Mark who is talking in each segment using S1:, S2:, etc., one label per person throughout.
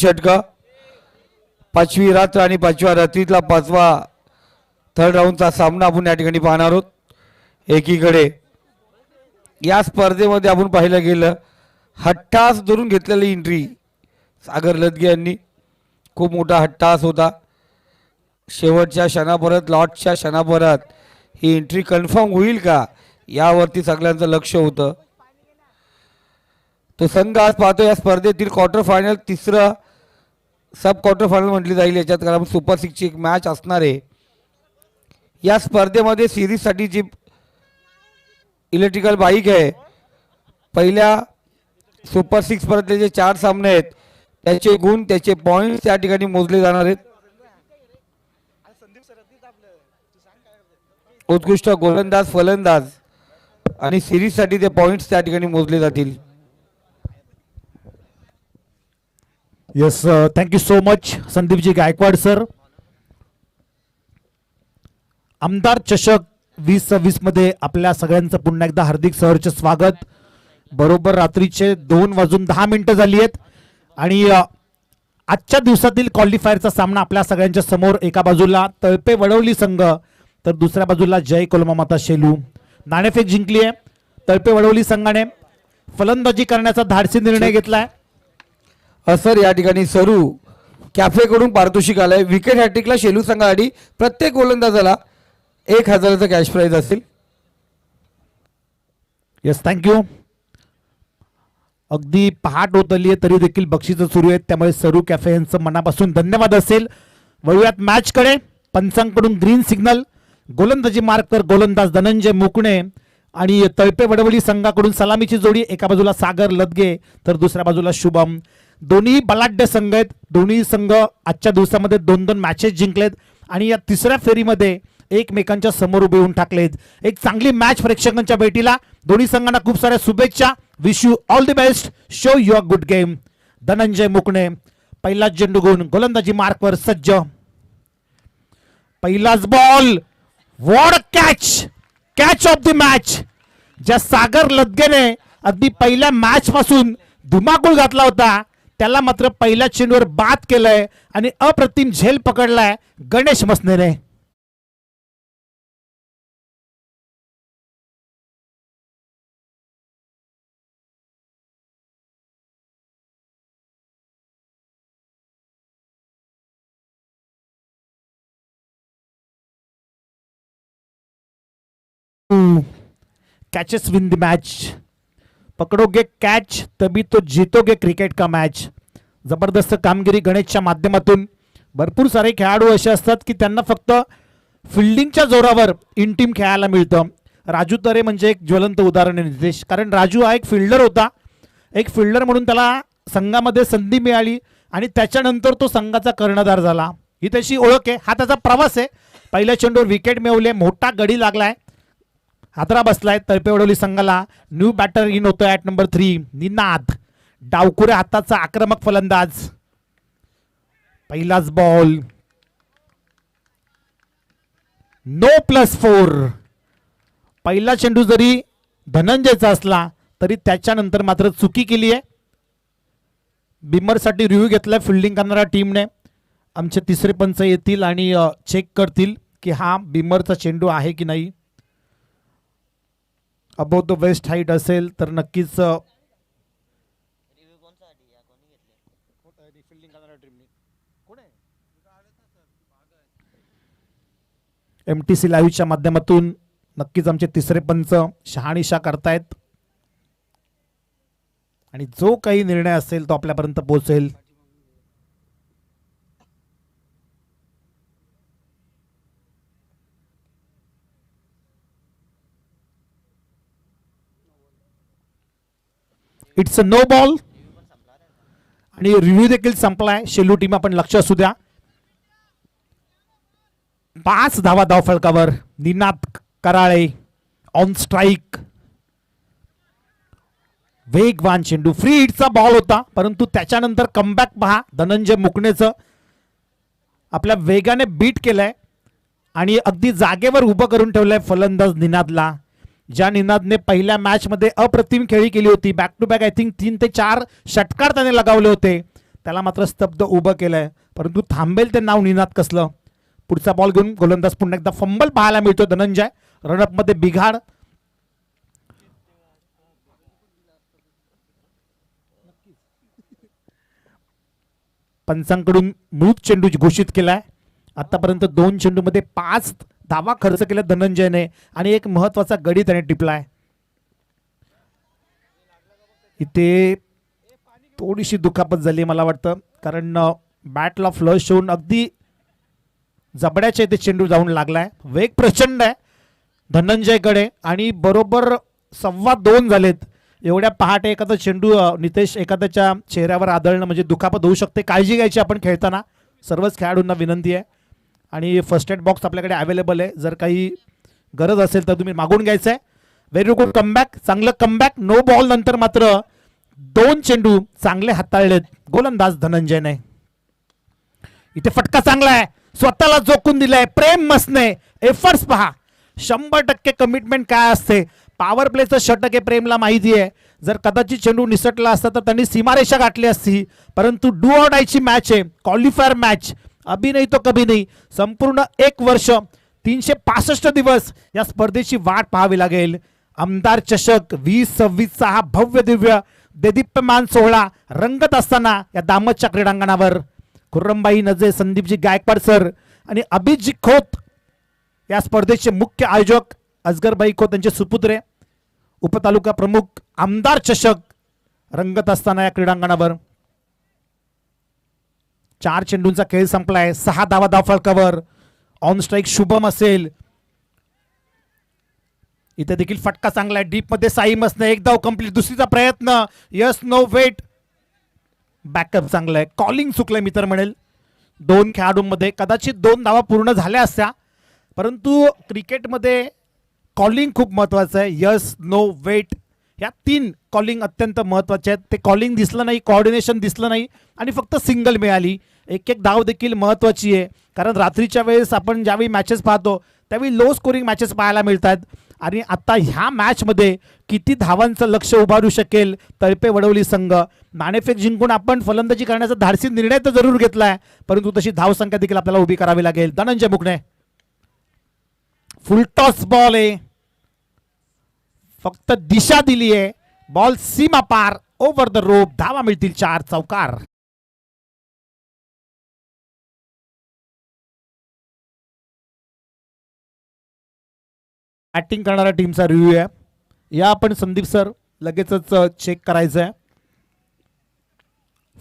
S1: षटक पाचवी रात्र आणि पाचव्या रात्रीतला पाचवा थर्ड राऊंडचा सामना आपण या ठिकाणी पाहणार आहोत. एकीकडे या स्पर्धेमध्ये आपण पाहिलं गेलं हट्टास धरून घेतलेली एंट्री सागर लदगे यांनी खूप मोठा हट्टास होता. शेवटच्या क्षणापर्यंत लॉटच्या क्षणापर्यंत ही एंट्री कन्फर्म होईल का यावरती सगळ्यांचं लक्ष होतं. तो संघ आज पाहतो या स्पर्धेतील क्वार्टर फायनल तिसरं सब क्वार्टर फायनल म्हटली जाईल याच्यात, कारण सुपर सिक्सची एक मॅच असणार आहे. या स्पर्धेमध्ये सिरीजसाठी जी इलेक्ट्रिकल बाईक आहे पहिल्या सुपर सिक्स पर्यंतले जे 4 सामने आहेत त्याचे गुण त्याचे पॉईंट्स त्या ठिकाणी मोजले जाणार आहेत. उत्कृष्ट गोलंदाज फलंदाज आणि सिरीजसाठी ते पॉईंट्स त्या ठिकाणी मोजले जातील.
S2: Yes, thank you so much Sandeepji Gaikwad sir. आमदार चषक 2026 मध्ये आपल्या सगळ्यांचं पुन्हा एकदा हार्दिक सहर्ष स्वागत. बरोबर रात्रीचे 2:10 झाली आहेत आणि आजच्या दिवसातील क्वालिफायरचा सामना आपल्या सगळ्यांच्या समोर. एका बाजूला तळपे वडवली संघ तर दुसऱ्या बाजूला जय कोलमामाता शेलू. नाणेफेक जिंकली आहे. तळपे वडवली संघाने फलंदाजी करण्याचा धाडसी निर्णय घेतलाय.
S1: सर या ठिकाणी सरू कॅफेकडून पारितोषिक आलंय. विकेट हॅट्रिकला शेलू संघासाठी प्रत्येक गोलंदाजाला 1000चं कॅश प्राइज असेल.
S2: Yes, thank you. अगदी पहाट होत आली आहे तरी देखील बक्षिसं सुरू आहेत, त्यामुळे सरू कॅफे यांचं मनापासून धन्यवाद असेल. वळूयात मॅचकडे. पंचांकडून ग्रीन सिग्नल. गोलंदाजी मार्क कर गोलंदाज धनंजय मुकणे आणि तळपे वडवली संघाकडून सलामीची जोडी. एका बाजूला सागर लदगे तर दुसऱ्या बाजूला शुभम. दोन्ही बलाढ्य संघ आहेत. दोन्ही संघ आजच्या दिवसामध्ये 2-2 मॅचेस जिंकलेत आणि या तिसऱ्या फेरीमध्ये एकमेकांच्या समोर उभे होऊन टाकलेत. एक चांगली मॅच प्रेक्षकांच्या भेटीला. दोन्ही संघांना खूप साऱ्या शुभेच्छा. Wish you all the best. Show your good game. Dhananjay Mukane पहिलाच चेंडू घेऊन गोलंदाजी मार्कवर सज्ज. पहिलाच ball. What a catch. Catch of the match. ज्या सागर लदगेने अगदी पहिल्या मॅच पासून धुमाकूळ घातला होता त्याला मात्र पहिल्या चेंडूवर बाद केलंय आणि अप्रतिम झेल पकडलाय गणेश मसनेने. Catches win the match. पकडोगे कॅच तभी तो जीतोगे क्रिकेट का मॅच. जबरदस्त कामगिरी गणेशच्या माध्यमातून. भरपूर सारे खेळाडू असे असतात की त्यांना फक्त फिल्डिंगच्या जोरावर इन टीम खेळायला मिळतं. राजू तरे म्हणजे एक ज्वलंत उदाहरण आहे नितेश, कारण राजू हा एक फिल्डर होता. एक फिल्डर म्हणून त्याला संघामध्ये संधी मिळाली आणि त्याच्यानंतर तो संघाचा कर्णधार झाला. ही त्याची ओळख आहे. हा त्याचा प्रवास आहे. पहिल्या चेंडूवर विकेट मिळवले. मोठा गडी लागलाय. हादरा बसलाय तळपे वडवली संघाला. न्यू बॅटर इन होतोय ॲट नंबर 3 निनाद. डावकुऱ्या हाताचा आक्रमक फलंदाज. पहिलाच बॉल. नो +4. पहिला चेंडू जरी धनंजयचा असला तरी त्याच्यानंतर मात्र चुकी केली आहे. बिमरसाठी रिव्ह्यू घेतलाय फिल्डिंग करणाऱ्या टीमने. आमचे तिसरे पंच येतील आणि चेक करतील की हा बिमरचा चेंडू आहे की नाही. अबोव द वेस्ट हाईट असेल तर नक्कीच MTC लाईव्हच्या माध्यमातून नक्कीच आमचे तिसरे पंच शहानिशा करतायत आणि जो काही निर्णय असेल तो आपल्यापर्यंत पोहोचेल. इट्स अ नो बॉल आणि रिव्ह्यू देखील संपलाय. शेलू टीम आपण लक्ष असू द्या. 5 धावा धाव फलकावर. Ninad Karale on strike. वेगवान चेंडू. फ्री हिटचा बॉल होता परंतु त्याच्यानंतर कमबॅक पहा धनंजय मुकणेचं. आपल्या वेगाने बीट केलंय आणि अगदी जागेवर उभं करून ठेवलंय फलंदाज निनादला. ज्या निनादने पहिल्या मॅच मध्ये अप्रतिम खेळी केली होती. Back to back I think 3 ते 4 षटकार त्याने लगावले होते. त्याला मात्र स्तब्ध उभं केलंय, परंतु थांबेल ते नाव निनाद कसलं. पुढचा बॉल घेऊन गोलंदाज पुन्हा एकदा फंबल पाहायला मिळतो धनंजय. रनअप मध्ये बिघाड. पंचांकडून मूळ चेंडू घोषित केलाय. आतापर्यंत 2 चेंडूमध्ये 5 धावा खर्च केल्या धनंजयने आणि एक महत्वाचा गडी त्याने टिपलाय. इथे थोडीशी दुखापत झाली मला वाटतं, कारण बॅटला फ्लश होऊन अगदी जबड्याच्या इथे चेंडू जाऊन लागलाय. वेग प्रचंड आहे धनंजयकडे आणि बरोबर 2:15 झालेत. एवढ्या पहाटे एखादा चेंडू नितेश एखाद्याच्या चेहऱ्यावर आदळणं म्हणजे दुखापत होऊ शकते. काळजी घ्यायची आपण खेळताना, सर्वच खेळाडूंना विनंती आहे. आणि फर्स्ट एड बॉक्स आपल्याकडे अवेलेबल आहे, जर काही गरज असेल तर तुम्ही मागून घ्यायचं आहे. व्हेरी गुड कमबॅक, चांगलं कमबॅक. नो बॉल नंतर मात्र 2 चेंडू चांगले हाताळलेत गोलंदाज धनंजयने. इथे फटका चांगला आहे, स्वतःला जोखून दिलाय प्रेम मसने. एफर्ट्स पहा, 100% कमिटमेंट काय असते. पॉवर प्लेचं षटक हे प्रेमला माहिती आहे. जर कदाचित चेंडू निसटला असता तर त्यांनी सीमारेषा गाठली असती, परंतु डू ऑर डायची मॅच आहे, क्वालिफायर मॅच. अभी नाही तो कभी नाही. संपूर्ण 1 वर्ष 365 दिवस या स्पर्धेची वाट पाहावी लागेल. आमदार चषक 2026 हा भव्य दिव्य देदीप्यमान सोहळा रंगत असताना या दामतच्या क्रीडांगणावर खुर्रमबाई नजे, संदीपजी गायकवाड सर आणि अभिजी खोत या स्पर्धेचे मुख्य आयोजक, असगरबाई खोत यांचे सुपुत्रे, उपतालुका प्रमुख. आमदार चषक रंगत असताना या क्रीडांगणावर 4 चेंडूंचा खेळ संपलाय. 6 धावा धावफलकावर. ऑन स्ट्राईक शुभम असेल. इथे देखील फटका चांगला आहे. डीप मध्ये साई मसने, एक धाव कंप्लीट. दुसरीचा प्रयत्न, यस नो वेट. बॅकअप चांगला आहे. कॉलिंग चुकलंय मी तर म्हणेल. 2 खेळाडूंमध्ये कदाचित 2 धावा पूर्ण झाल्या असत्या, परंतु क्रिकेटमध्ये कॉलिंग खूप महत्वाचं आहे. यस नो वेट या 3 कॉलिंग अत्यंत महत्वाचे आहेत. ते कॉलिंग दिसलं नाही, कोऑर्डिनेशन दिसलं नाही आणि फक्त सिंगल मिळाली. एक धाव देखील महत्वाची आहे, कारण रात्रीच्या वेळेस आपण ज्यावेळी मॅचेस पाहतो त्यावेळी लो स्कोरिंग मॅचेस पाहायला मिळतात. आणि आता ह्या मॅचमध्ये किती धावांचं लक्ष उभारू शकेल तळपे वडवली संघ. नाणेफेक जिंकून आपण फलंदाजी करण्याचा धाडसी निर्णय तर जरूर घेतलाय, परंतु तशी धावसंख्या देखील आपल्याला उभी करावी लागेल. धनंजय मुकणे, फुल टॉस बॉल आहे, फक्त दिशा दिली आहे. बॉल सीमा पार, ओव्हर द रोप. धावा मिळतील 4. चौकार. बॅटिंग करणाऱ्या टीमचा रिव्ह्यू आहे. या आपण संदीप सर लगेचच चेक करायचं आहे.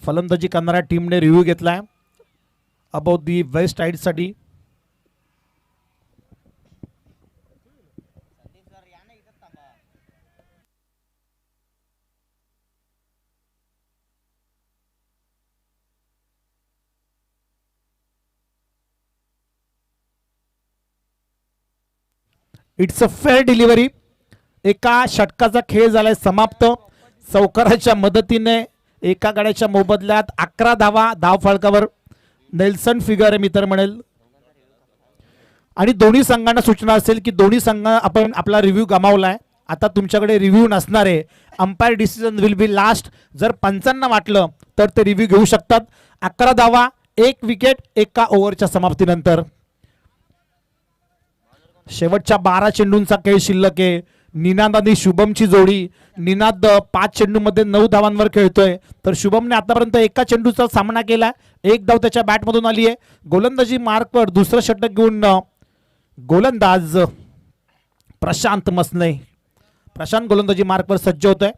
S2: फलंदाजी करणाऱ्या टीमने रिव्ह्यू घेतलाय अबाउट दी वेस्ट साईडसाठी. It's a fair delivery. एका षटकाचा खेळ झालाय समाप्त. चौकाराच्या मदतीने एका गाड्याच्या मोबदल्यात 11 धावा धावफलकावर. नेल्सन फिगर आहे मी तर म्हणेल. आणि दोन्ही संघांना सूचना असेल की दोन्ही संघ आपण आपला रिव्ह्यू गमावलाय. आता तुमच्याकडे रिव्ह्यू नसणार आहे. Umpire decision will be last. जर पंचांना वाटलं तर ते रिव्ह्यू घेऊ शकतात. 11 धावा, 1 विकेट एका ओव्हरच्या समाप्तीनंतर. शेवटच्या 12 चेंडूंचा खेळ शिल्लक आहे. निनाद आणि शुभमची जोडी. निनाद 5 चेंडूमध्ये 9 धावांवर खेळतोय, तर शुभमने आतापर्यंत एका चेंडूचा सामना केला. 1 धाव त्याच्या बॅटमधून आली आहे. गोलंदाजी मार्कवर दुसरं षटक घेऊन गोलंदाज प्रशांत मसने. प्रशांत गोलंदाजी मार्कवर सज्ज होतोय.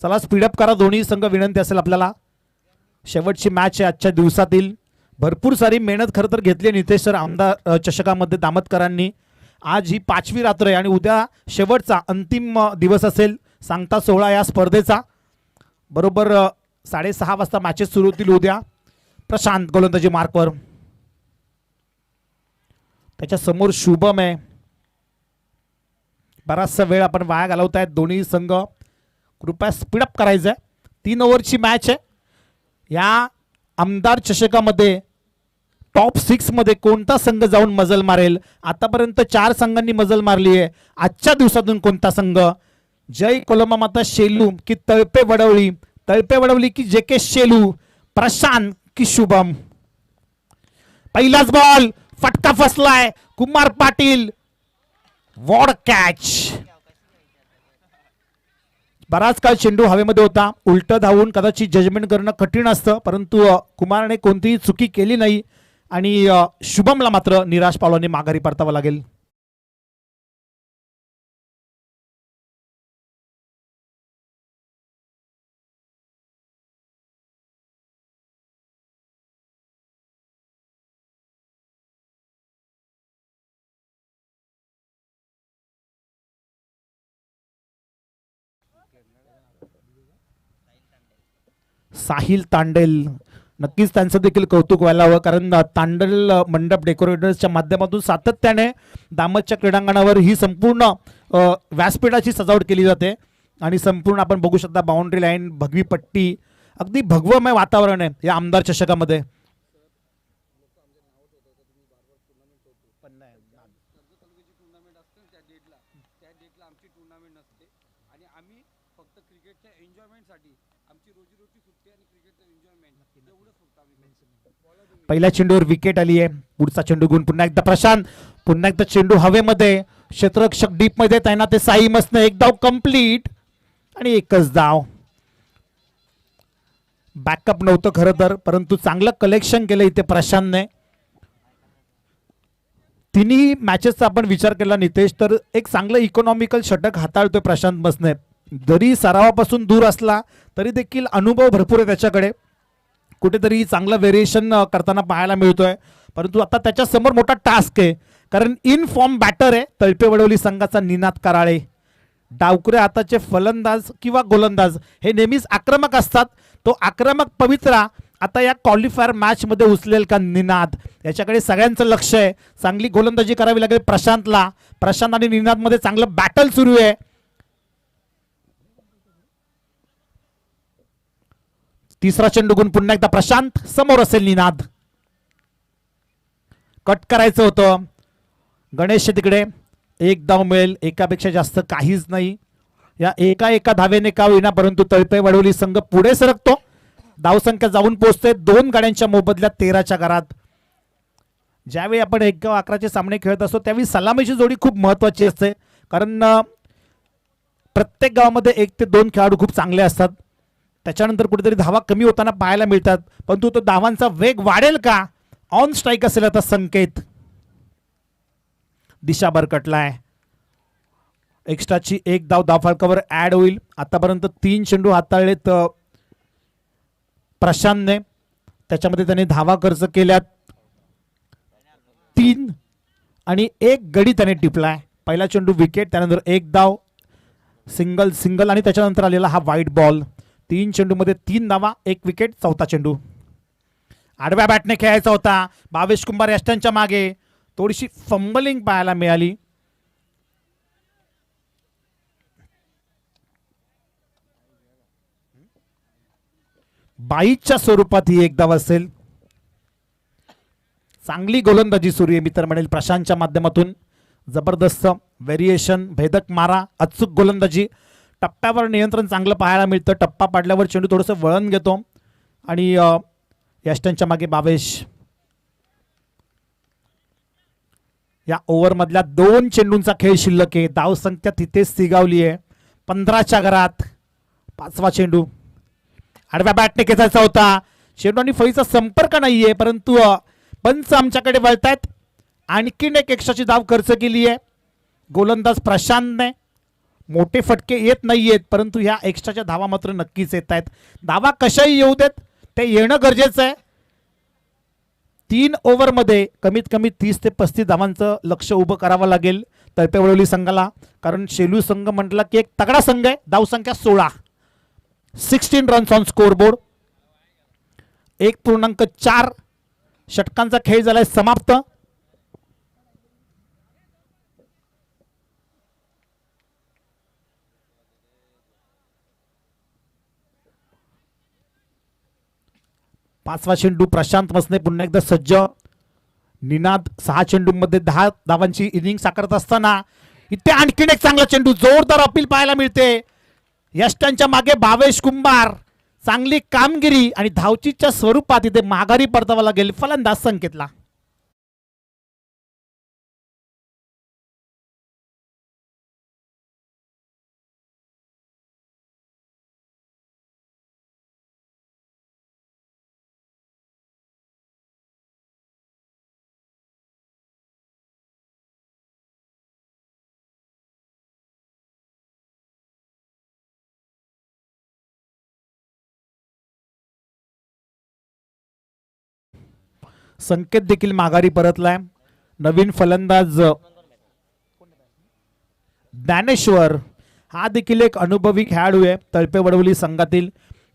S2: चला स्पीडअप करा दोन्ही संघ, विनंती असेल आपल्याला. शेवटची मॅच आहे आजच्या दिवसातील. भरपूर सारी मेहनत खरं तर घेतली नितेश सर आमदार चषकामध्ये दामतकरांनी. आज ही 5वी रात्र आहे आणि उद्या शेवटचा अंतिम दिवस असेल सांगता सोहळा या स्पर्धेचा. बरोबर 6:30 वाजता मॅचेस सुरू होतील उद्या. प्रशांत गोलंदाजी मार्कवर. त्याच्या समोर शुभम आहे. बराचसा वेळ आपण वाया घालवत आहेत दोन्ही संघ. कृपया स्पीडअप करायचं आहे. 3 ओव्हरची मॅच आहे. या आमदार चषकामध्ये टॉप 6 मध्ये कोणता संघ जाऊन मजल मारेल? आतापर्यंत 4 संघांनी मजल मारली आहे. आजच्या दिवसातून कोणता संघ? जय कोलंबा माता शेलू की तळपे वडवळी तळपे वळवली की जे के शेलू, प्रशांत की शुभम. पहिलाच बॉल, फटका फसलाय. Kumar Patil, what catch. बराच काळ चेंडू हवेमध्ये होता. उलट धावून कदाचित जजमेंट करणं कठीण असतं, परंतु कुमारने कोणतीही चुकी केली नाही आणि शुभमला मात्र निराश पावलाने माघारी परतावं लागेल. साहिल तांडेल, नक्कीच त्यांचं देखील कौतुक व्हायला हवं, कारण तांडेल मंडप डेकोरेटर्सच्या माध्यमातून सातत्याने दामतच्या क्रीडांगणावर ही संपूर्ण व्यासपीठाची सजावट केली जाते आणि संपूर्ण आपण बघू शकता बाउंड्री लाईन, भगवी पट्टी, अगदी भगवमय वातावरण आहे या आमदार चषकामध्ये. पहिल्या चेंडूवर विकेट आली आहे. पुढचा चेंडू घेऊन पुन्हा एकदा प्रशांत, पुन्हा एकदा चेंडू हवेमध्ये, क्षेत्ररक्षक डीप मध्ये तैनात आहे साई मसने. एक धाव कंप्लीट आणि एकच धाव. बॅकअप नव्हतं खरं तर, परंतु चांगलं कलेक्शन केलं इथे प्रशांतने. तिन्ही मॅचेसचा आपण विचार केला नितेश, तर एक चांगलं इकॉनॉमिकल षटक हाताळतोय प्रशांत मसने. जरी सरावापासून दूर असला तरी देखील अनुभव भरपूर आहे त्याच्याकडे. कुठेतरी चांगलं व्हेरिएशन करताना पाहायला मिळतोय, परंतु आता त्याच्या समोर मोठा टास्क आहे, कारण इन फॉर्म बॅटर आहे तळपे वडवली संघाचा निनाद कराळे. डावकुरे हाताचे फलंदाज किंवा गोलंदाज हे नेहमीच आक्रमक असतात. तो आक्रमक पवित्रा आता या क्वालिफायर मॅच मध्ये उचलेल का निनाद, याच्याकडे सगळ्यांचं लक्ष आहे. चांगली गोलंदाजी करावी लागेल प्रशांतला. प्रशांत आणि निनाद मध्ये चांगलं बॅटल सुरू आहे. तिसरा चेंडू गुण पुन्हा एकदा प्रशांत, समोर असेल निनाद. कट करायचं होतं. गणेश तिकडे एक धाव मिळेल, एकापेक्षा जास्त काहीच नाही. या एका धावेने का होईना, परंतु तळपे वडवली संघ पुढे सरकतो. धावसंख्या जाऊन पोहोचते 2 गाड्यांच्या मोबदल्यात 13च्या घरात. ज्यावेळी आपण 1-11चे सामने खेळत असतो त्यावेळी सलामीची जोडी खूप महत्वाची असते, कारण प्रत्येक गावामध्ये 1 ते 2 खेळाडू खूप चांगले असतात. त्याच्यानंतर कुठेतरी धावा कमी होताना पाहायला मिळतात, परंतु तो धावांचा वेग वाढेल का? ऑन स्ट्राईक असेल आता संकेत. दिशा भरकटलाय. एक्स्ट्राची 1 धाव धावफलकावर ऍड होईल. आतापर्यंत 3 चेंडू हाताळलेत प्रशांतने, त्याच्यामध्ये त्याने धावा खर्च केल्यात 3 आणि 1 गडी त्याने टिपलाय. पहिला चेंडू विकेट, त्यानंतर 1 धाव, सिंगल आणि त्याच्यानंतर आलेला हा व्हाईट बॉल. 3 चेंडूमध्ये 3 धावा, 1 विकेट. चौथा चेंडू आडव्या बॅटने खेळायचा होता. भावेश कुंभार यष्टांच्या मागे, थोडीशी फंबलिंग पाहायला मिळाली. बाईच्या स्वरूपात ही 1 धाव असेल. चांगली गोलंदाजी सुरू आहे मित्र म्हणेल प्रशांतच्या माध्यमातून. जबरदस्त व्हेरिएशन, भेदक मारा, अचूक गोलंदाजी. टप्प्यावर नियंत्रण चांगलं पाहायला मिळतं. टप्पा पाडल्यावर चेंडू थोडंसं वळण घेतो आणि यष्टांच्या मागे भावेश. या ओव्हरमधल्या 2 चेंडूंचा खेळ शिल्लक आहे. धावसंख्या तिथेच स्थिगावली आहे 15च्या घरात. 5वा चेंडू आडव्या बॅटने खेचायचा होता. चेंडू आणि फळीचा संपर्क नाहीये, परंतु पंच आमच्याकडे वळतायत. आणखीन एक एक्स्ट्राची धाव खर्च केली आहे गोलंदाज प्रशांतने. मोठे फटके येत नाहीयेत, परंतु ह्या एक्स्ट्राच्या धावा मात्र नक्कीच येत आहेत. धावा कशाही येऊ देत, ते येणं गरजेचं आहे. 3 ओव्हरमध्ये कमीत कमी 30 ते 35 धावांचं लक्ष उभं करावं लागेल तळपे वडवली संघाला, कारण शेलू संघ म्हटला की एक तगडा संघ आहे. धावसंख्या 16, 16 रन्स ऑन स्कोरबोर्ड. 1.4 षटकांचा खेळ झालाय समाप्त. पाचवा चेंडू प्रशांत मसने पुन्हा एकदा सज्ज. निनाद 6 चेंडूंमध्ये 10 धावांची इनिंग साकारत असताना इथे आणखीन एक चांगला चेंडू, जोरदार अपील पाहायला मिळते. यष्टांच्या मागे भावेश कुंभार. चांगली कामगिरी आणि धावचीच्या स्वरूपात इथे माघारी परतावा लागेल फलंदाज संकेतला. संकेत देखील माघारी परतलाय. नवीन फलंदाज ज्ञानेश्वर हा देखील एक अनुभवी खेळाडू आहे तळपे वडवली संघातील.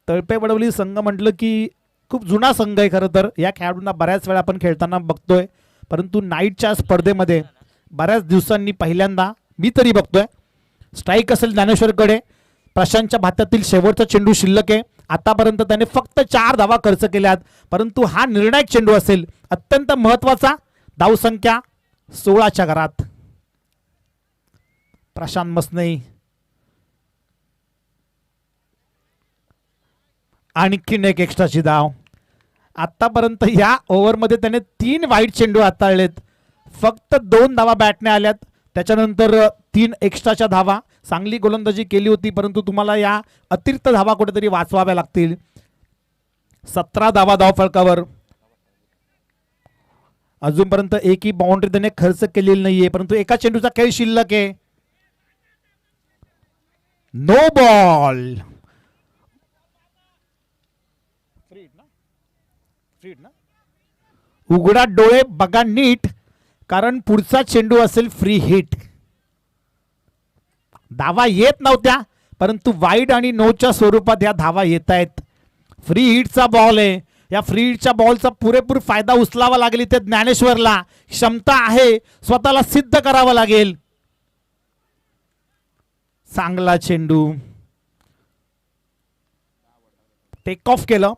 S2: तळपे वडवली संघ म्हटलं की खूप जुना संघ आहे. खरं तर या खेळाडूंना बऱ्याच वेळा आपण खेळताना बघतोय, परंतु नाईटच्या स्पर्धेमध्ये बऱ्याच दिवसांनी पहिल्यांदा मी तरी बघतोय. स्ट्राईक असेल ज्ञानेश्वरकडे. प्रशांतच्या भात्यातील शेवटचा चेंडू शिल्लक आहे. आतापर्यंत त्याने फक्त 4 धावा खर्च केल्यात, परंतु हा निर्णायक चेंडू असेल, अत्यंत महत्वाचा. धावसंख्या 16च्या घरात. प्रशांत मसने आणखीन एक एक्स्ट्राची धाव. आतापर्यंत या ओव्हरमध्ये त्याने 3 वाईट चेंडू हाताळलेत, फक्त 2 धावा बॅटने आल्यात. त्याच्यानंतर 3 एक्स्ट्राच्या धावा. चांगली गोलंदाजी केली होती, परंतु तुम्हाला या अतिरिक्त धावा कुठेतरी वाचवाव्या लागतील. 17 धावा धावफलकावर. अजूनपर्यंत एकही बाउंड्री त्याने खर्च केलेली नाहीये, परंतु एका चेंडूचा खेळ शिल्लक आहे. No ball. उघडा डोळे बघा नीट, कारण पुढचा चेंडू असेल फ्री हिट. धावा येत नव्हत्या, परंतु वाईड आणि नोच्या स्वरूपात या धावा येत आहेत. फ्री हिटचा बॉल आहे. या फ्री हिटच्या बॉलचा पुरेपूर फायदा उचलावा लागेल. इथे ज्ञानेश्वरला क्षमता आहे, स्वतःला सिद्ध करावं लागेल. चांगला चेंडू टेक ऑफ केलं.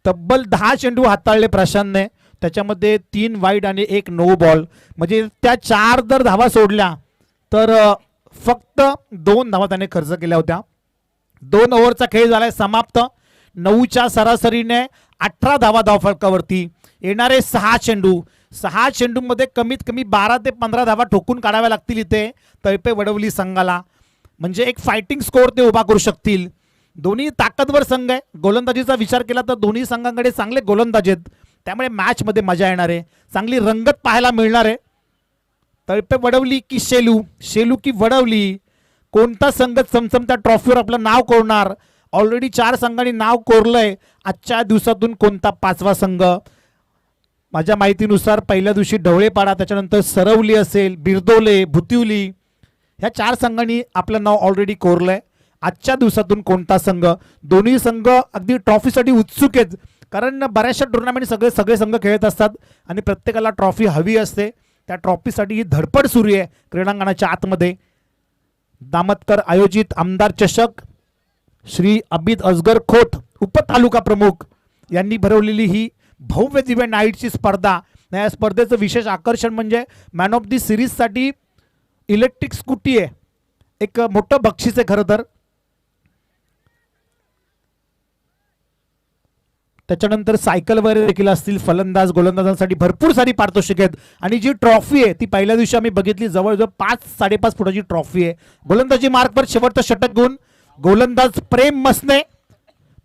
S2: तब्बल 10 चेंडू हाताळले प्रशांतने, त्याच्यामध्ये 3 वाईड आणि 1 नो बॉल. म्हणजे त्या 4 जर धावा सोडल्या तर फक्त 2 धावा त्याने खर्च केल्या होत्या. 2 ओव्हरचा खेळ झालाय समाप्त. 9च्या सरासरीने 18 धावा धावफलकावरती. येणारे 6 चेंडूमध्ये कमीत कमी 12 ते 15 धावा ठोकून काढाव्या लागतील इथे तळपे वडवली संघाला. म्हणजे एक फायटिंग स्कोअर ते उभा करू शकतील. दोन्ही ताकदवर संघ आहे. गोलंदाजीचा विचार केला तर दोन्ही संघांकडे चांगले गोलंदाज आहेत, त्यामुळे मॅचमध्ये मजा येणार आहे. चांगली रंगत पाहायला मिळणार आहे. तळपे वडवली की शेलू की वडवली, कोणता संघ चमचमत्या ट्रॉफीवर आपलं नाव कोरणार. ऑलरेडी 4 संघांनी नाव कोरलंय. आजच्या दिवसातून कोणता 5वा संघ. माझ्या माहितीनुसार पहिल्या दिवशी ढवळेपाडा, त्याच्यानंतर सरवली असेल, बिरदोले, भुतिवली, ह्या 4 संघांनी आपलं नाव ऑलरेडी कोरलंय. आजच्या दिवसातून कोणता संघ. दोन्ही संघ अगदी ट्रॉफीसाठी उत्सुक आहेत, कारण बऱ्याचशा टुर्नामेंट सगळे संघ खेळत असतात आणि प्रत्येकाला ट्रॉफी हवी असते. त्या ट्रॉफीसाठी ही धडपड सुरू आहे क्रीडांगणाच्या आतमध्ये. दामतकर आयोजित आमदार चषक श्री अबिद असगर खोत उपतालुका प्रमुख यांनी भरवलेली ही भव्य दिव्य नाईटची स्पर्धा. या स्पर्धेचं विशेष आकर्षण म्हणजे मॅन ऑफ दी सिरीजसाठी इलेक्ट्रिक स्कूटी आहे. एक मोठं बक्षीस आहे खरं तर. त्याच्यानंतर सायकल वगैरे देखील असतील. फलंदाज गोलंदाजांसाठी भरपूर सारी पारितोषिक आहेत. आणि जी ट्रॉफी आहे ती पहिल्या दिवशी आम्ही बघितली, जवळजवळ 5-5.5 फुटाची ट्रॉफी आहे. गोलंदाजी मार्कवर शेवटचं षटक घेऊन गोलंदाज प्रेम मसने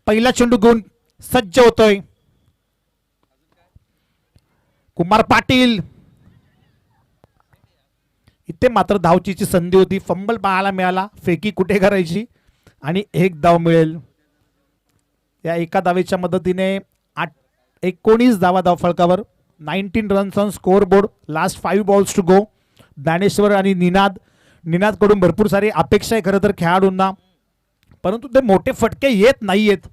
S2: पहिला चेंडू घेऊन सज्ज होतोय. कुमार पाटील. इथे मात्र धावचीची संधी होती, फंबल पाहायला मिळाला. फेकी कुठे करायची आणि 1 धाव मिळेल. या एका धावेच्या मदतीने 19 धावा धावफलकावर. 19 runs on score board. Last 5 balls to go. Dnyaneshwar आणि निनादकडून भरपूर सारी अपेक्षा आहे खरं तर खेळाडूंना, परंतु ते मोठे फटके येत नाहीयेत.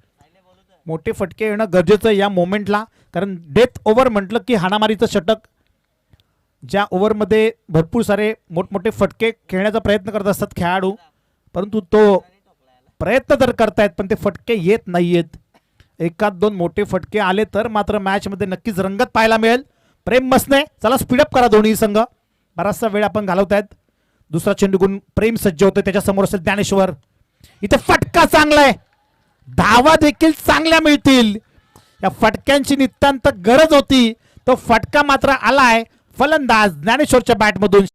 S2: मोठे फटके येणं गरजेचं आहे या मोमेंटला, कारण डेथ ओव्हर म्हटलं की हाणामारीचं षटक. ज्या ओव्हरमध्ये भरपूर सारे मोठमोठे फटके खेळण्याचा प्रयत्न करत असतात खेळाडू, परंतु तो प्रयत्न तर करतायत पण ते फटके येत नाहीयेत. 1-2 मोठे फटके आले तर मात्र मॅचमध्ये नक्कीच रंगत पाहायला मिळेल. प्रेम मसने, चला स्पीडअप करा दोन्ही संघ, बराचसा वेळ आपण घालवतायत. दुसरा चेंडू घेऊन प्रेम सज्ज होते. त्याच्या समोर असेल ज्ञानेश्वर. इथे फटका चांगला आहे. धावा देखील चांगल्या मिळतील. या फटक्यांची नितांत गरज होती. तो फटका मात्र आलाय फलंदाज ज्ञानेश्वरच्या बॅटमधून.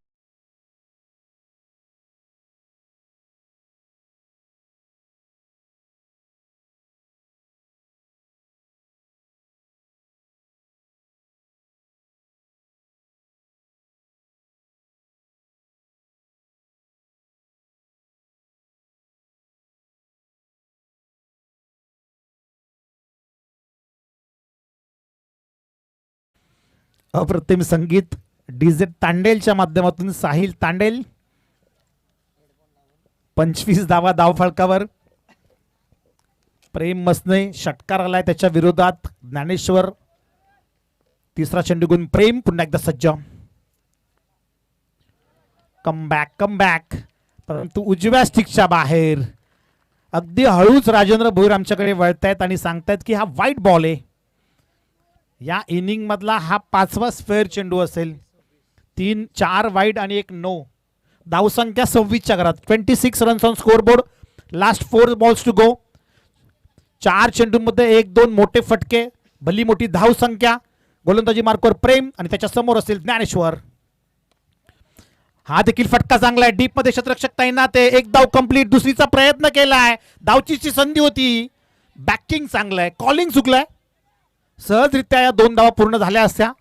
S2: अप्रतिम संगीत डीजे तांडेलच्या माध्यमातून साहिल तांडेल. 25 धावा धावफलकावर. प्रेम मसने षटकार आलाय त्याच्या विरोधात. ज्ञानेश्वर तिसरा चेंडू घेऊन प्रेम पुन्हा एकदा सज्ज. कम बॅक परंतु उजव्या स्टिकच्या बाहेर. अगदी हळूच राजेंद्र भोईर आमच्याकडे वळतायत आणि सांगतायत की हा वाईट बॉल आहे. या इनिंग मधला हा 5वा स्क्वेअर चेंडू असेल. 4 वाईड आणि 1 नो. धावसंख्या 26च्या घरात. 26 runs on scoreboard. Last 4 balls to go. 4 चेंडूंमध्ये 1-2 मोठे फटके. भली मोठी धावसंख्या. गोलंदाजी मार्कवर प्रेम आणि त्याच्या समोर असेल ज्ञानेश्वर. हा देखील फटका चांगला आहे. डीप मध्ये क्षेत्ररक्षक तैनात आहे. एक धाव कंप्लीट. दुसरीचा प्रयत्न केलाय. धावचीची संधी होती. बॅकिंग चांगलं आहे. कॉलिंग चुकलंय. सहजरित्या या 2 धावा पूर्ण झाल्या असत्या.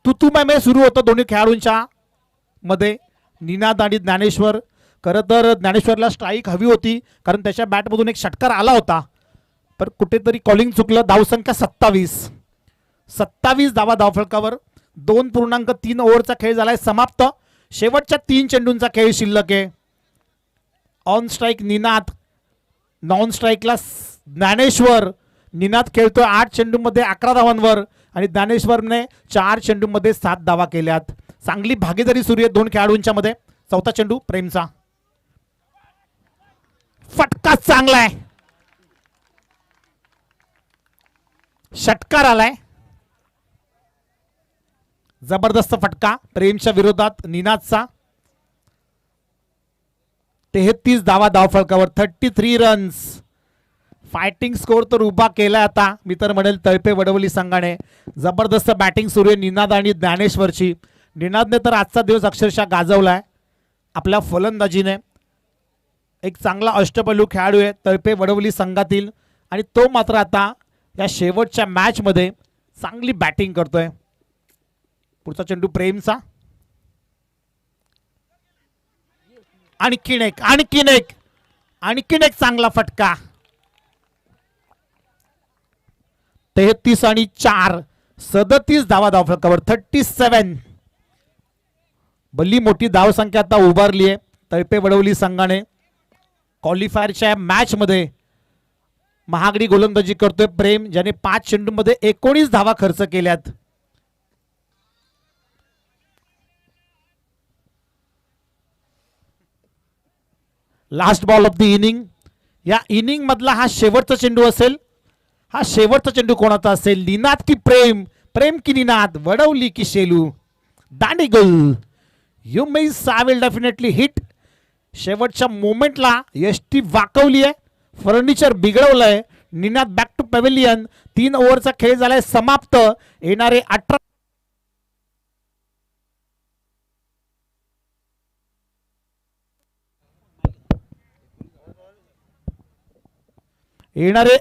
S2: तुतुमय सुरू होतं दोन्ही खेळाडूंच्या मध्ये. निनाद आणि ज्ञानेश्वर. खरं तर ज्ञानेश्वरला स्ट्राईक हवी होती कारण त्याच्या बॅटमधून एक षटकार आला होता. पण कुठेतरी कॉलिंग चुकलं. धावसंख्या 27 धावा धावफलकावर. 2.3 ओव्हरचा खेळ झालाय समाप्त. शेवटच्या 3 चेंडूंचा खेळ शिल्लक आहे. On strike Ninad. नॉन स्ट्राईकला ज्ञानेश्वर. निनाद खेळतोय 8 चेंडूमध्ये 11 धावांवर आणि ज्ञानेश्वरने 4 चेंडूमध्ये 7 धावा केल्यात. चांगली भागीदारी सुरू आहे 2 खेळाडूंच्या मध्ये. चौथा चेंडू प्रेमचा. फटका चांगला आहे. षटकार आलाय. जबरदस्त फटका प्रेमच्या विरोधात निनादचा. 33 धावा धावफलकावर. 33 रन्स. फायटिंग स्कोर तर उभा केलाय आता मी तर म्हणेल तळपे वडवली संघाने. जबरदस्त बॅटिंग सुरू आहे निनाद आणि ज्ञानेश्वरची. निनादने तर आजचा दिवस अक्षरशः गाजवलाय आपल्या फलंदाजीने. एक चांगला अष्टपैलू खेळाडू आहे तळपे वडवली संघातील आणि तो मात्र आता या शेवटच्या मॅच मध्ये चांगली बॅटिंग करतोय. पुढचा चेंडू प्रेमचा. आणखीन एक चांगला फटका. 33 आणि 4 37 धावा धावफलकावर. 37. भली मोठी धावसंख्या आता उभारली आहे तळपे वडवली संघाने. क्वालिफायरच्या मॅच मध्ये महागडी गोलंदाजी करतोय प्रेम ज्याने 5 चेंडूमध्ये 19 धावा खर्च केल्यात. Last ball of the inning. या इनिंग मधला हा शेवटचा चेंडू असेल. हा शेवटचा चेंडू कोणाचा असेल. निनाद की प्रेम. प्रेम की निनाद. वडवली की Shelu. Dandegul. You miss I will definitely hit. शेवटच्या मोमेंटला यष्टी वाकवली आहे. फर्निचर बिघडवलंय. Ninad back to pavilion. 3 ओव्हरचा खेळ झालाय समाप्त. येणारे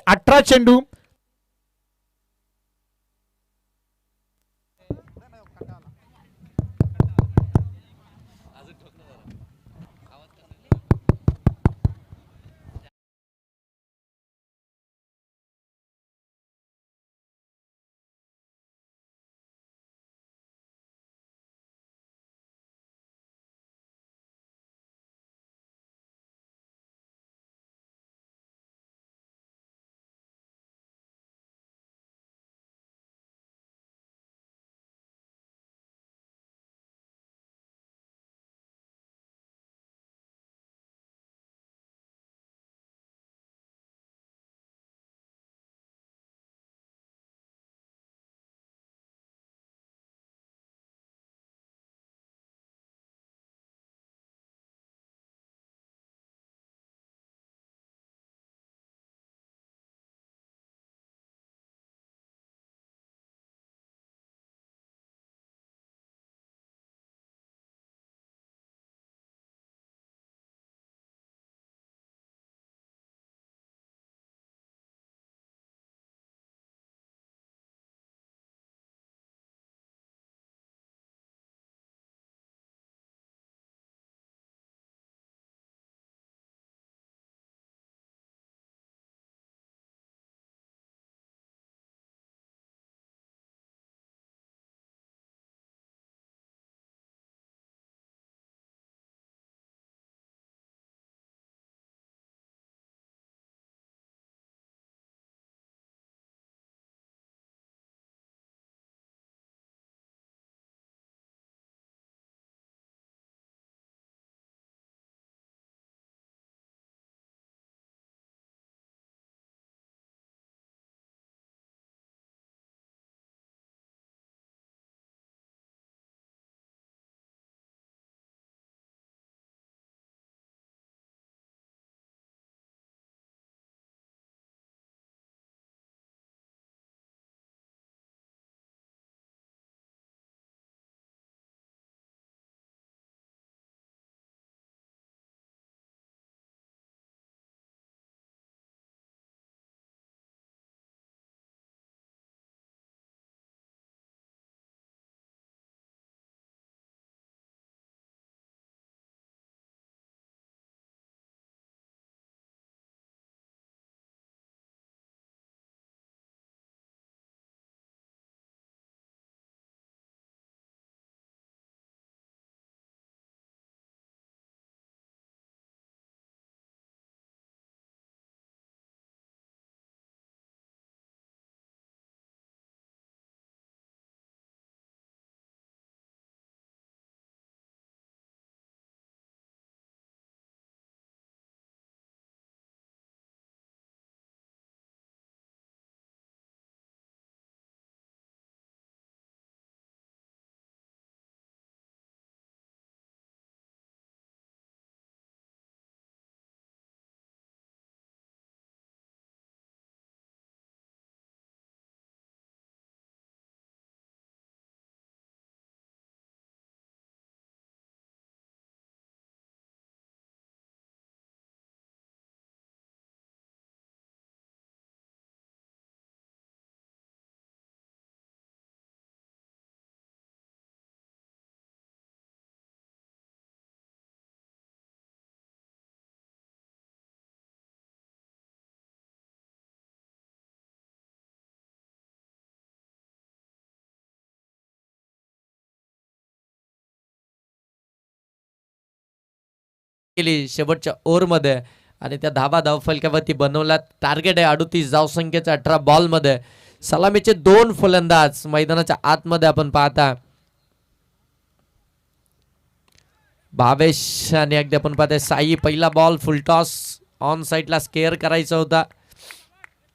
S2: 18 चेंडू
S3: केली शेवटच्या ओव्हरमध्ये आणि त्या धावा धावफलकावरती बनवला. टार्गेट आहे 38 धावसंख्येचा 18 बॉलमध्ये. सलामीचे 2 फलंदाज मैदानाच्या आतमध्ये आपण पाहता. भावेश आणि अगदी आपण पाहताय साई. पहिला बॉल फुलटॉस ऑन साईडला स्केअर करायचा होता.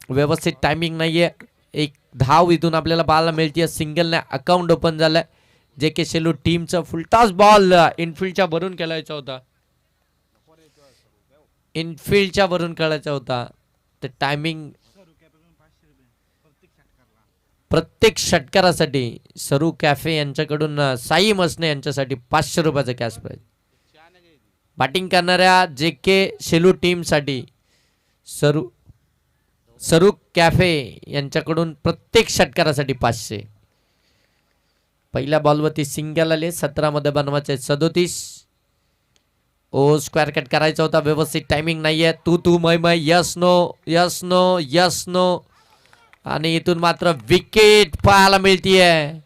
S3: व्यवस्थित टायमिंग नाहीये. एक धाव इथून आपल्याला पाहायला मिळते. सिंगलने अकाउंट ओपन झालंय. जे के शेलू टीमचा फुलटॉस बॉल इनफिल्डच्या वरून खेळायचा होता. इनफिल्डच्या वरून खेळायचा होता. ते टायमिंग प्रत्येक षटकारासाठी सरू कॅफे यांच्याकडून साई मसने यांच्यासाठी 500 रुपयाचं कॅश प्राइज. बॅटिंग करणाऱ्या जे के शेलू टीमसाठी सरू कॅफे यांच्याकडून प्रत्येक षटकारासाठी 500. पहिल्या बॉलवरती सिंगल आले. 17 मध्ये बनवायचे 37. ओ स्क्वेअर कट करायचा होता. व्यवस्थित टायमिंग नाहीये. तू मै yes no yes no yes no. आणि इथून मात्र विकेट पाहायला मिळतीये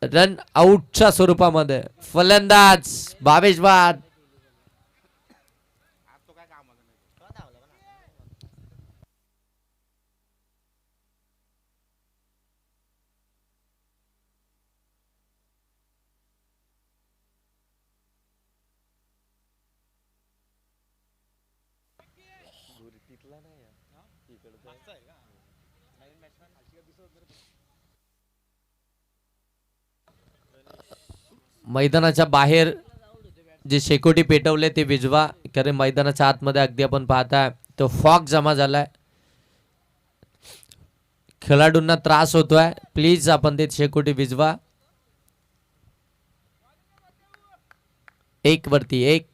S3: रन आउटच्या स्वरूपामध्ये. फलंदाज भावेश बाद. मैदानाच्या बाहेर जे शेकोटी पेटवले ते विजवा. कारण मैदानाच्या आतमध्ये अगदी आपण पाहता तो फॉग जमा झालाय. खेळाडूंना त्रास होतोय. प्लीज आपण ते शेकोटी विजवा. 1 वरती 1.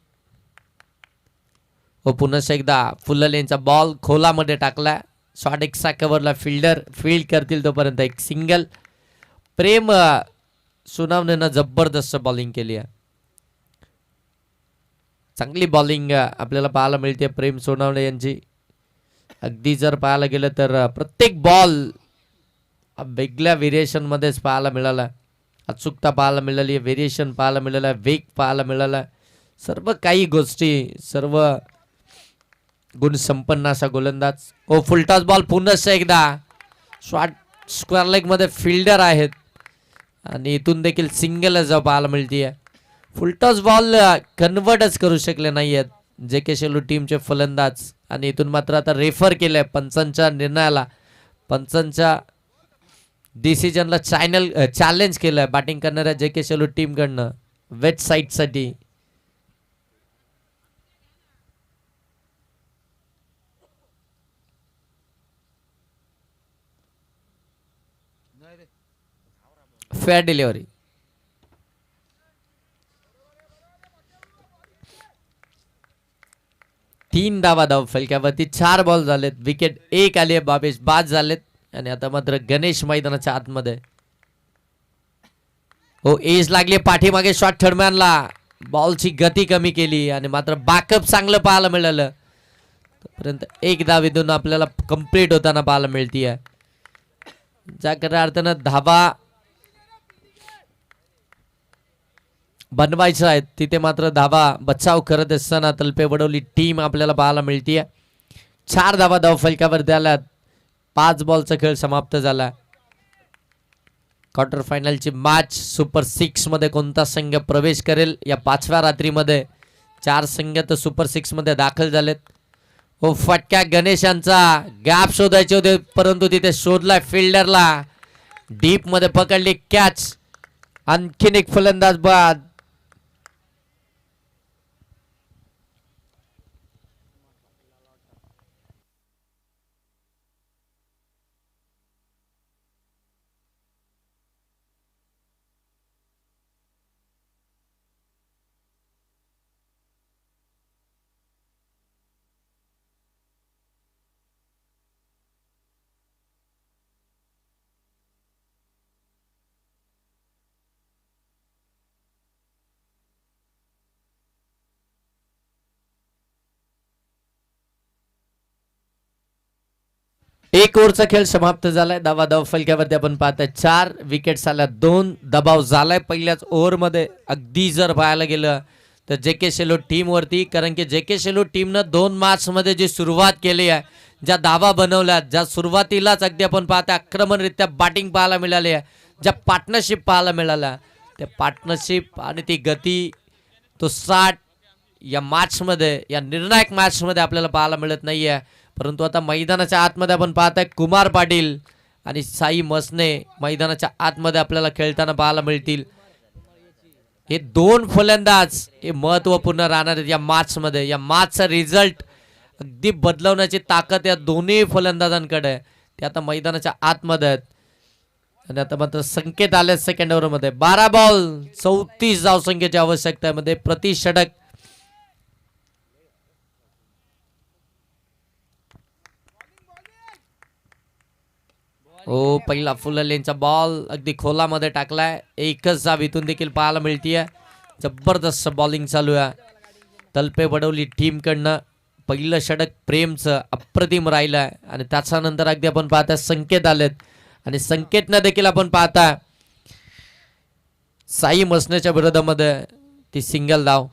S3: व पुन्हा एकदा फुललेंचा बॉल खोलामध्ये टाकला. शॉट एक्स्ट्रा कव्हरला फिल्डर फील्ड करतील तोपर्यंत एक सिंगल. प्रेम सोनावणेनं जबरदस्त बॉलिंग केली आहे. चांगली बॉलिंग आपल्याला पाहायला मिळते प्रेम सोनावणे यांची. अगदी जर पाहायला गेलं तर प्रत्येक बॉल वेगळ्या व्हेरिएशन मध्येच पाहायला मिळाला. अचूकता पाहायला मिळाली. व्हेरिएशन पाहायला मिळाला. वेग पाहायला मिळाला. सर्व काही गोष्टी सर्व गुण संपन्न असा गोलंदाज. ओ फुलटॉस बॉल पुन्हा एकदा. शॉट स्क्वेअर लेग मध्ये फिल्डर आहेत आणि इथून देखील सिंगल जो पाहायला मिळतीये. फुलटॉस बॉल कन्वर्टच करू शकले नाहीयेत जे के शेलू टीमचे फलंदाज. आणि इथून मात्र आता रेफर केलंय पंचांच्या निर्णयाला. पंचांच्या डिसिजनला चॅलेंज केलंय बॅटिंग करणाऱ्या जे के शेलू टीमकडनं वेट साईडसाठी. Fair delivery. तीन धाव फलक्यावरती 4 बॉल झालेत. विकेट 1 आली आहे. भावेश बाद झालेत. आणि आता मात्र गणेश मैदानाच्या आतमध्ये. हो एज लागली पाठीमागे. शॉट थर्डमॅनला बॉलची गती कमी केली आणि मात्र बॅकअप चांगलं पाहायला मिळालं. तोपर्यंत 1 धाव इथून आपल्याला कंप्लीट होताना पाहायला मिळतीये. ज्या खऱ्या अर्थानं धावा बनवायचं आहे तिथे मात्र धावा बचाव करत असताना तलपेवडवली टीम आपल्याला पाहायला मिळतीये. 4 धावा फलकावर द्याल्यात. 5 बॉलचा खेळ समाप्त झाला. क्वार्टर फायनलची मॅच सुपर 6 मध्ये कोणता संघ प्रवेश करेल या 5व्या रात्रीमध्ये. 4 संघ तर सुपर 6 मध्ये दाखल झालेत. हो फटक्या गणेशांचा गॅप शोधायचे होते परंतु तिथे शोधलाय फिल्डरला. डीप मध्ये पकडली कॅच. आणखीन एक फलंदाज बाद. एक ओव्हरचा खेळ समाप्त झालाय. धाव फलक्यावरती आपण पाहताय 4 विकेट्स आल्या. 2 दबाव झालाय पहिल्याच ओव्हरमध्ये. अगदी जर पाहायला गेलं तर जे के शेलो टीमवरती, कारण की जे के शेलो टीमनं 2 मार्चमध्ये जी सुरुवात केली आहे, ज्या धावा बनवल्या, ज्या सुरुवातीलाच अगदी आपण पाहता आक्रमणरित्या बॅटिंग पाहायला मिळाली आहे, ज्या पार्टनरशिप पाहायला मिळाल्या, त्या पार्टनरशिप आणि ती गती, तो 60 या मॅचमध्ये, या निर्णायक मॅचमध्ये आपल्याला पाहायला मिळत नाही आहे. परंतु आता मैदानाच्या आतमध्ये आपण पाहताय कुमार पाटील आणि साई मसने मैदानाच्या आतमध्ये आपल्याला खेळताना पाहायला मिळतील. हे 2 फलंदाज हे महत्त्वपूर्ण राहणार आहेत या मॅचमध्ये. या मॅचचा रिझल्ट अगदी बदलवण्याची ताकद या दोन्ही फलंदाजांकडे आहे. ते आता मैदानाच्या आतमध्ये आहेत. आणि आता मात्र संकेत आले सेकंड ओव्हरमध्ये. 12 बॉल 34 धावसंख्येची आवश्यकता मध्ये प्रति षटक. ओ पहिला फुल लेनचा बॉल अगदी खोलामध्ये टाकलाय. एकच जाब इथून देखील पाहायला मिळतीये. जबरदस्त बॉलिंग चालू आहे तलपे वडवली टीम कडनं. पहिलं षटक प्रेमचं अप्रतिम राहिलंय आणि त्याच्यानंतर अगदी आपण पाहता संकेत आलेत आणि संकेतनं देखील आपण पाहता साई मसनेच्या विरोधामध्ये ती सिंगल धाव.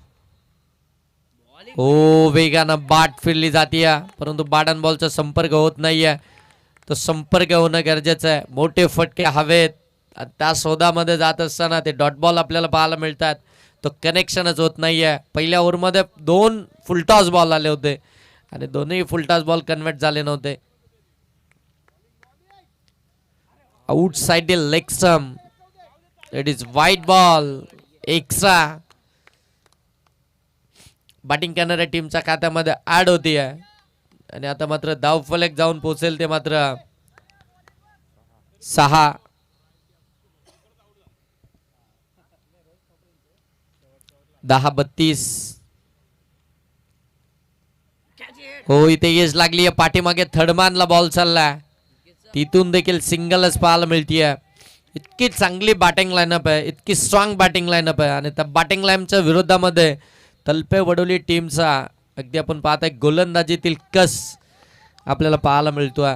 S3: ओ वेगानं बाट फिरली जातीय परंतु बाट अँड बॉलचा संपर्क होत नाहीये. तो संपर्क होणं गरजेचं आहे. मोठे फटके हवेत. त्या शोधामध्ये जात असताना ते डॉट बॉल आपल्याला पाहायला मिळतात. तो कनेक्शनच होत नाहीये. पहिल्या ओव्हरमध्ये 2 फुलटॉस बॉल आले होते आणि दोन्ही फुलटॉस बॉल कन्वर्ट झाले नव्हते. Outside the leg stump. It is white ball extra. Batting करणाऱ्या टीमच्या खात्यामध्ये ऍड होती आहे आणि आता मात्र धावफलक जाऊन पोहोचेल ते मात्र 6. दहा 32. हो इथे यश लागली आहे. पाठीमागे थर्डमॅनला बॉल चाललाय. तिथून देखील सिंगलच पाहायला मिळतीये. इतकी चांगली बॅटिंग लाईनअप आहे. इतकी स्ट्रॉंग बॅटिंग लाईनअप आहे आणि त्या बॅटिंग लाईनच्या विरोधामध्ये तलपे वडोली टीमचा अगदी आपण पाहताय गोलंदाजीतील कस आपल्याला पाहायला मिळतोय.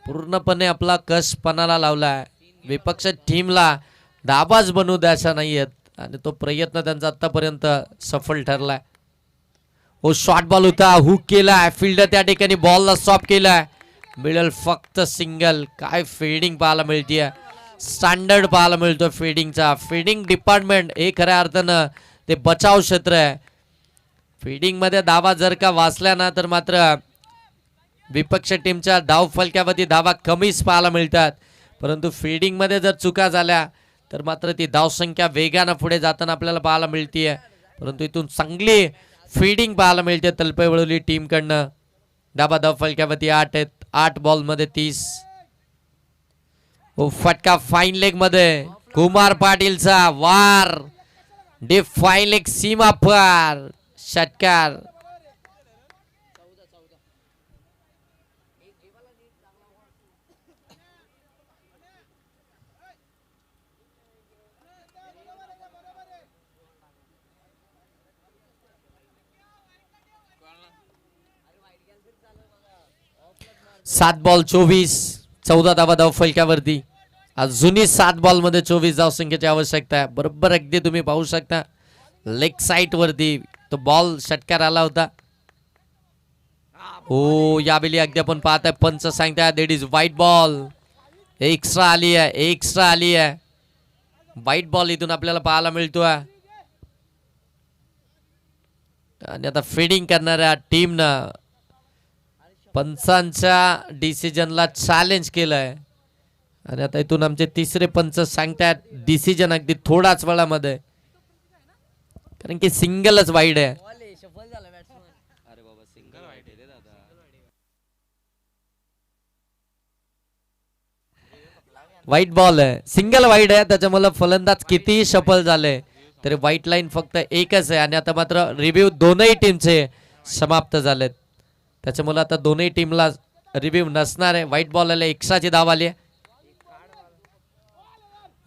S3: पूर्णपणे आपला कस पणाला लावलाय. विपक्ष टीमला दाबाच बनवू द्यायचा नाहीयेत आणि तो प्रयत्न त्यांचा आतापर्यंत सफल ठरलाय. ओ शॉर्ट बॉल होता. हुक केलाय. फिल्डर त्या ठिकाणी बॉलला स्टॉप केलाय. मिळेल फक्त सिंगल. काय फिल्डिंग पाहायला मिळतीये. स्टँडर्ड पाहायला मिळतो फिल्डिंगचा. फिल्डिंग डिपार्टमेंट हे खऱ्या अर्थानं ते बचाव क्षेत्र आहे. फिल्डिंग मध्ये धावा जर का वाचल्या ना तर मात्र विपक्ष टीमच्या धाव फलक्यावरती धावा कमीच पाहायला मिळतात. परंतु फिल्डिंग मध्ये जर चुका झाल्या तर मात्र ती धावसंख्या वेगानं पुढे जाताना आपल्याला पाहायला मिळतीये. परंतु इथून चांगली फिल्डिंग पाहायला मिळते तलपे वळवली टीम कडनं. धावा धाव फलक्यावरती 8 आहेत. 8 बॉल मध्ये 30. ओ फटका फाईन लेग मध्ये कुमार पाटीलचा वार. डे फाईन लेग सीमा पार षटकार. सात बॉल 24. 14 धावा धाव फलक्यावरती. अजूनही 7 बॉल मध्ये 24 धाव संख्येची आवश्यकता आहे. बरोबर अगदी तुम्ही पाहू शकता लेग साइड वरती तो बॉल षटकार आला होता. हो यावेळी अगदी आपण पाहताय पंच सांगताय it is white ball. Extra आली आहे. एक्स्ट्रा आली आहे. व्हाईट बॉल इथून आपल्याला पाहायला मिळतोय आणि आता फिल्डिंग करणाऱ्या टीमनं पंचांच्या डिसिजनला चॅलेंज केलंय आणि आता इथून आमचे तिसरे पंच सांगतायत डिसिजन अगदी थोडाच वेळामध्ये कारण की सिंगलच वाईड आहे. व्हाईट बॉल आहे. सिंगल वाईड आहे. त्याच्यामुळे फलंदाज कितीही सफल झाले तरी व्हाईट लाईन फक्त एकच आहे आणि आता मात्र रिव्ह्यू दोनही टीमचे समाप्त झालेत. त्याच्यामुळे आता दोन्ही टीमला रिव्ह्यू नसणार आहे. व्हाईट बॉल आले. एक्स्ट्राची धाव आली आहे.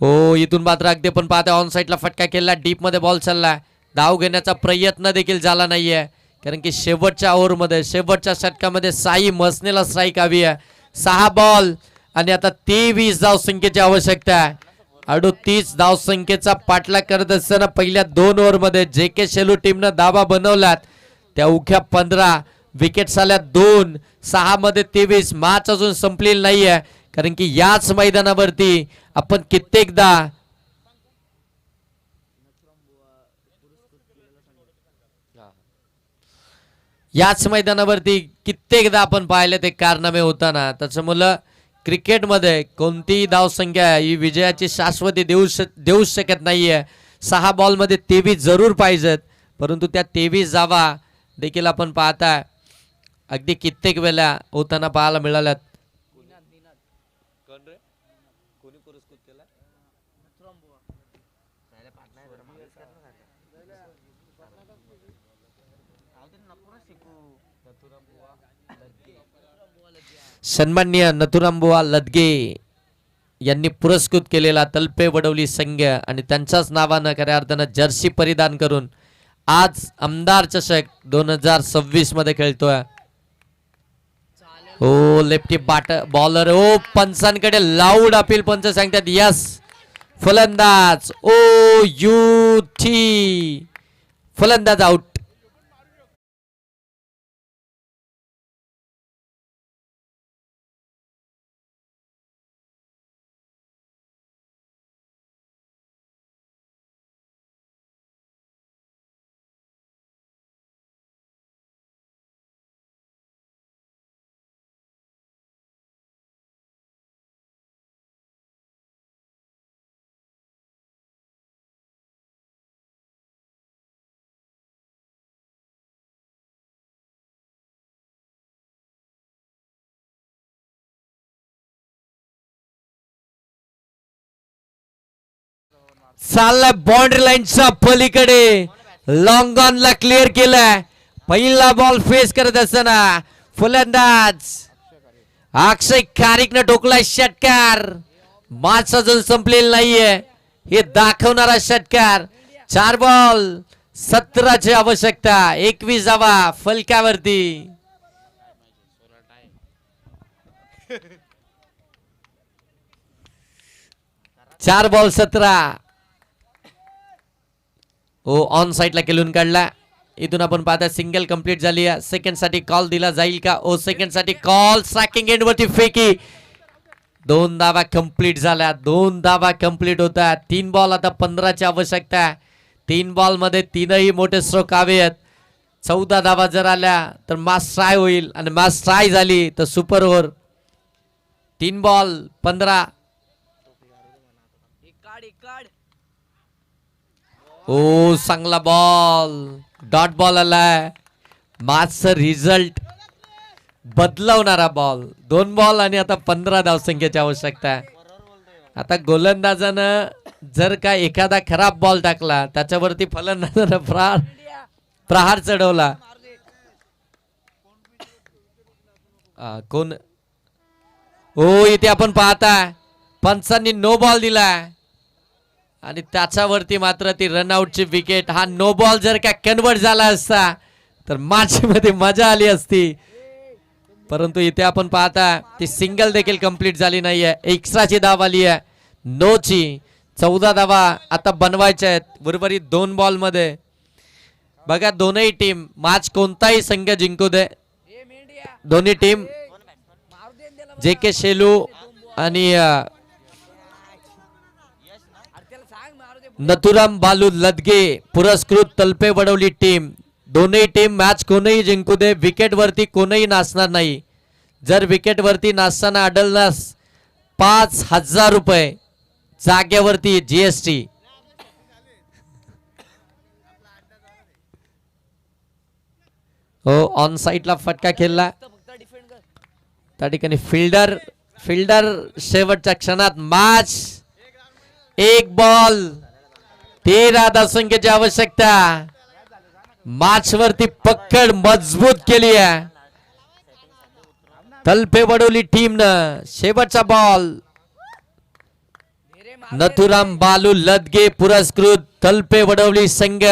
S3: हो इथून मात्र अगदी पण पाहता ऑन साईडला फटका केला. डीप मध्ये बॉल चाललाय. धाव घेण्याचा प्रयत्न देखील झाला नाहीये कारण की शेवटच्या ओव्हरमध्ये शेवटच्या षटकामध्ये साई मसनेला स्ट्राईक हवी आहे. 6 बॉल आणि आता 23 धाव संख्येची आवश्यकता आहे. 38 धावसंख्येचा पाठलाग करत असताना पहिल्या 2 ओव्हरमध्ये जे के शेलू टीमनं दाबा बनवलात. त्या उख्या 15 विकेट्स आल्या 2, 6 मध्ये 23. मॅच अजून संपलेली नाहीये, कारण की याच मैदानावरती आपण कित्येकदा आपण पाहिले ते कारनामे होताना. त्याच्यामुळे क्रिकेटमध्ये कोणतीही धावसंख्या ही विजयाची शाश्वती देऊ शकत नाहीये. 6 बॉलमध्ये 23 जरूर पाहिजेत, परंतु त्या 23 जावा देखील आपण पाहताय अगदी कित्येक वेळा होताना पाहायला मिळाल्यात. सन्माननीय नथुरामबुवा लदगे यांनी पुरस्कृत केलेला तलपे वडवली संघ आणि त्यांच्याच नावानं खऱ्या अर्थानं जर्सी परिधान करून आज आमदार चषक 2026 मध्ये खेळतोय. हो लेफ्टी बॉलर. ओ पंचांकडे लाऊड अपील. पंच सांगतात यस. फलंदाज ओ यू टी. फलंदाज आउट. चाललाय बाउंड्री लाईनच्या पलीकडे. लॉंग ऑन ला क्लिअर केलाय. पहिला बॉल फेस करत असताना फलंदाज अक्षय कारिकनं टोकलाय षटकार. मॅच अजून संपलेली नाहीये हे दाखवणारा षटकार. 4 बॉल 17 ची आवश्यकता. 21 जावा फलकावरती. 4 बॉल 17. हो ऑन साइडला खेळून काढला. इथून आपण पाहता सिंगल कंप्लीट झाली आहे. सेकंड साठी कॉल दिला जाईल का? ओ सेकंड साठी कॉल. स्ट्रायकिंग एंड वरती फेकी. 2 धावा कंप्लीट झाल्या. 2 धावा कंप्लीट होतात. 3 बॉल आता 15 ची आवश्यकता. 3 बॉल मध्ये 3ही मोठे स्ट्रोक हवेत. 14 धावा जर आल्या तर मास ट्राय होईल आणि मास ट्राय झाली तर सुपर ओव्हर. 3 बॉल 15. ओ चांगला बॉल. डॉट बॉल आलाय. मॅचचा रिझल्ट बदलवणारा बॉल. 2 बॉल आणि आता 15 धावसंख्येची आवश्यकता आहे. आता गोलंदाजानं जर का एखादा खराब बॉल टाकला त्याच्यावरती फलंदाजानं प्रहार चढवला. कोण ओ इथे आपण पाहता पंचांनी नो बॉल दिलाय आणि त्याच्यावरती मात्र ती रनआउटची विकेट. हा नो बॉल जर का कन्वर्ट झाला असता तर मॅच मध्ये मजा आली असती, परंतु इथे आपण पाहता ती सिंगल देखील कंप्लीट झाली नाहीये. एक्स्ट्राची धाव आली आहे नोची. 14 धावा आता बनवायच्या आहेत उर्वरित 2 बॉल मध्ये. बघा दोनही टीम मॅच कोणताही संघ जिंकू दे, दोन्ही टीम जे के शेलू आणि नथुराम बालू लदगे पुरस्कृत तलपे वडवली टीम. दोन्ही टीम मॅच कोणीही जिंकू दे, विकेट वरती कोणीही नाचणार नाही. जर विकेट वरती नाचताना आढळल्यास 5000 रुपये जागेवरती जीएसटी. हो ऑन साइडला फटका खेळला त्या ठिकाणी फिल्डर शेवटच्या क्षणात मॅच. 1 बॉल 13 धावसंख्येची आवश्यकता. मॅच वरती पकड मजबूत केली आहे तलपे वडवली टीमनं. शेवटचा बॉल नथुराम बालू लदगे पुरस्कृत तलपे वडवली संघ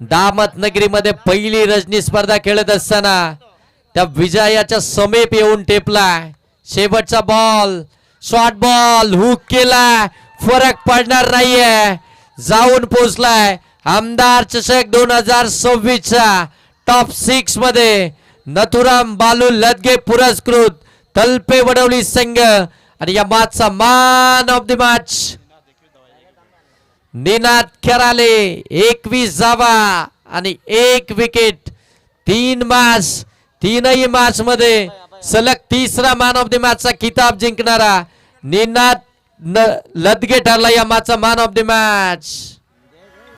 S3: दामत नगरीमध्ये पहिली रजनी स्पर्धा खेळत असताना त्या विजयाच्या समीप येऊन टेपला. शेवटचा बॉल शॉर्ट बॉल हुक केला. फरक पडणार नाहीये. जाऊन पोहोचलाय आमदार चषक 2026 चा टॉप 6 मध्ये. नथुराम बालू लदगे पुरस्कृत तलपे वडवली संघ आणि या मॅचचा man of the match Ninad Kherale. 21 धावा आणि 1 विकेट. 3 मॅच, तीनही मॅच मध्ये सलग तिसरा मॅन ऑफ द मॅचचा किताब जिंकणारा निनाद लदगे ठरला या मॅचचा मॅन ऑफ द मॅच.